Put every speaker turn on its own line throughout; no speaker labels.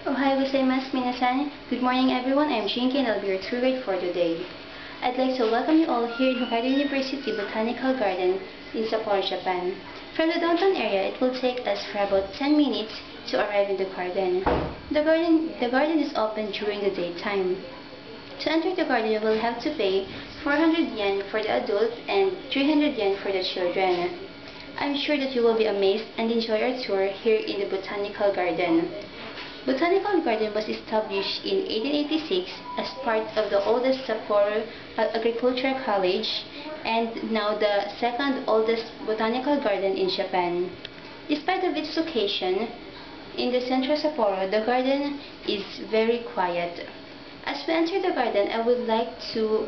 Ohayou gozaimasu minasan. Good morning everyone, I am Shinki and I'll be your tour guide for today. I'd like to welcome you all here in Hokkaido University Botanical Garden in Sapporo, Japan. From the downtown area, it will take us for about 10 minutes to arrive in the garden. The garden is open during the daytime. To enter the garden, you will have to pay 400 yen for the adults and 300 yen for the children. I'm sure that you will be amazed and enjoy our tour here in the Botanical Garden. Botanical Garden was established in 1886 as part of the oldest Sapporo Agricultural College and now the second oldest botanical garden in Japan. Despite of its location in the central Sapporo, the garden is very quiet. As we enter the garden, I would like you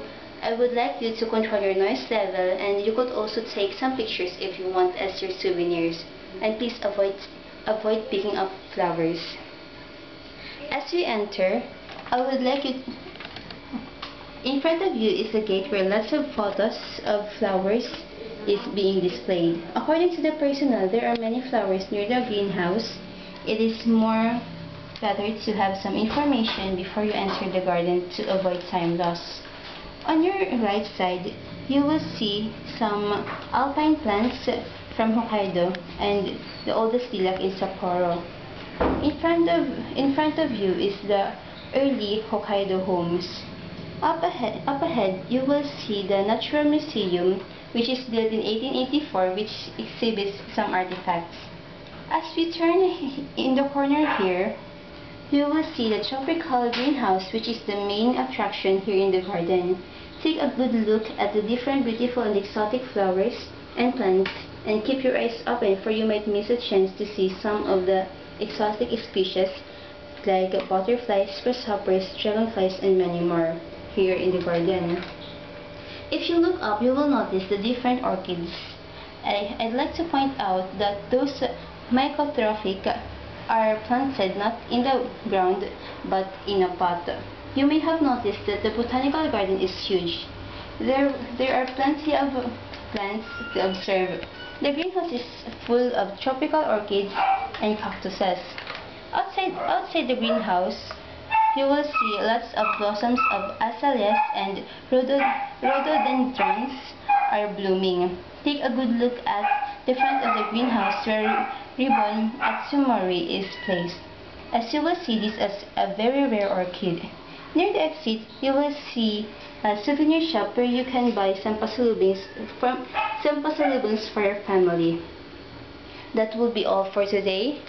to control your noise level, and you could also take some pictures if you want as your souvenirs. And please avoid picking up flowers. As you enter, in front of you is a gate where lots of photos of flowers is being displayed. According to the personnel, there are many flowers near the greenhouse. It is more better to have some information before you enter the garden to avoid time loss. On your right side, you will see some alpine plants from Hokkaido and the oldest lilac in Sapporo. In front of you is the early Hokkaido homes. Up ahead, you will see the Natural Museum, which is built in 1884, which exhibits some artifacts. As we turn in the corner here, you will see the tropical greenhouse, which is the main attraction here in the garden. Take a good look at the different beautiful and exotic flowers and plants, and keep your eyes open, for you might miss a chance to see some of the exotic species like butterflies, grasshoppers, dragonflies, and many more here in the garden. If you look up, you will notice the different orchids. I'd like to point out that those mycotrophic are planted not in the ground but in a pot. You may have noticed that the botanical garden is huge. There are plenty of plants to observe. The greenhouse is full of tropical orchids and cactuses. Outside the greenhouse, you will see lots of blossoms of azaleas and rhododendrons are blooming. Take a good look at the front of the greenhouse where ribbon atsumori is placed. As you will see, this is a very rare orchid. Near the exit, you will see a souvenir shop where you can buy some pasalubongs for your family. That will be all for today.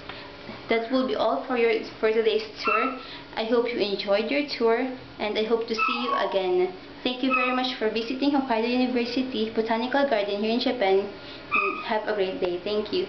That will be all for today's tour. I hope you enjoyed your tour, and I hope to see you again. Thank you very much for visiting Hokkaido University Botanical Garden here in Japan, and have a great day. Thank you.